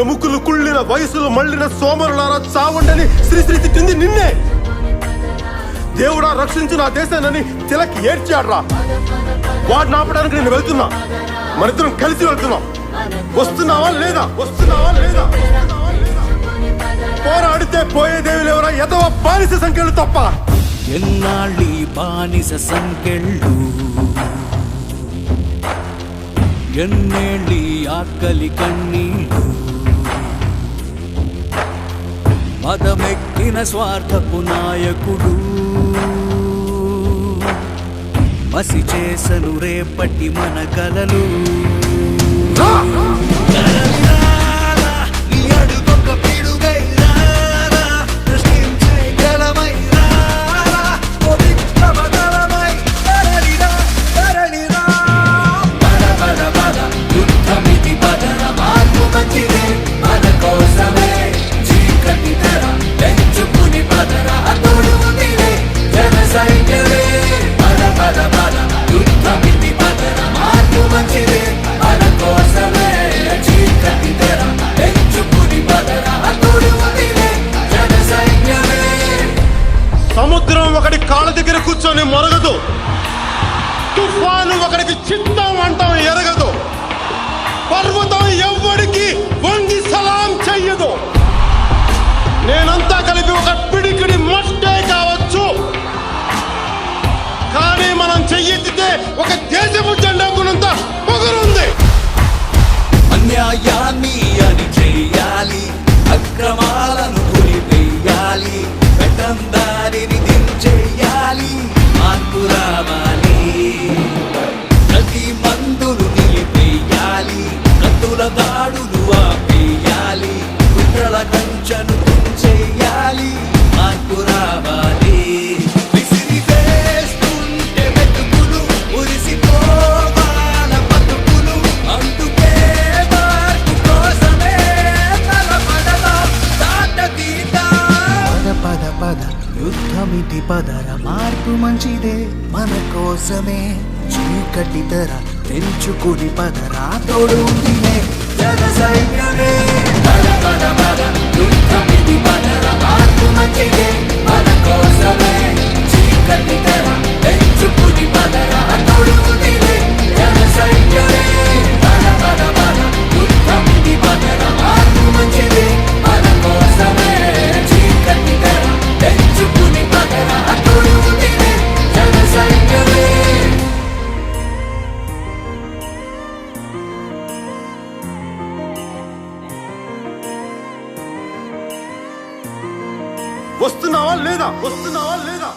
ఎముకలు కుళ్ళిన వయసులు మళ్ళిన సోమరులారా చావండని శ్రీశ్రీ తిట్టింది నిన్నే. దేవుడా రక్షించు నా దేశాన్ని తిలక్ ఏడ్చాడ్రా. వాడిని ఆపడానికి నేను వెళ్తున్నా, మనిద్దరం కలిసి వెళ్తున్నాం. వస్తున్నావా లేదా? వస్తున్నావా లేదా? పోరాడితే పోయేదేవి లేవరా ఎదవ బానిస సంఖ్యలు తప్ప. ఎన్నాళ్ళీ బానిస సంఖ్యలు, ఎన్నేళ్ళీ ఆకలి కన్నీళ్ళు, మదమెక్కిన స్వార్థపు నాయకుడు మసి చేసను రేపటి మన కలలు. సముద్రం ఒకటి కాళ్ళ దగ్గర కూర్చొని మొరగదు, తుఫాను ఒకడికి చిత్తం అంటాం ఎరగదు, పర్వతం ఎవ్వడికి వంగి సలాం చెయ్యదు. నేనంతా కలిపి ఒక పిడికిడి మట్టే కావచ్చు, కానీ మనం చెయ్యెత్తితే ఒక దేశపు జెండా గుణంత పొగరుంది. అన్యాయాన్ని అని చెయ్యాలి, అక్రమాలను పులిపెయ్యాలి, పెద్దందారిని దించెయ్యాలి, మార్పు రావాలి. ప్రతి మందులు నిలిపెయ్యాలి, కత్తుల దాడులు ఆపేయాలి, కుట్రల కంచెను దించెయ్యాలి, మార్పు రావాలి. విసిరి వేస్తుంటే వెతుకులు ఉరిసిపోవాల బతుకులు, అందుకే మార్పు కోసమే తలపడదాం దాటతీద్దాం. పద పద యుద్ధమితి పదర, మార్పు మంచిదే మన కోసమే, చీకటి తెర తెంచుకుని పదరా, తోడు ఉందిలే జన సైన్యమే. పద పద పద యుద్ధమితి పదర, మార్పు మంచిదే మన కోసమే, చీకటి తెర తెంచుకుని పదరా, తోడు ఉందిలే జన సైన్యమే. పద పద పద యుద్ధమితి పదర, మార్పు మంచిదే మన కోసమే, చీకటి తెర తెంచుకుని పదరా, తోడు ఉందిలే జన సైన్యమే. వస్తున్నావా లేదా? వస్తున్నావా లేదా?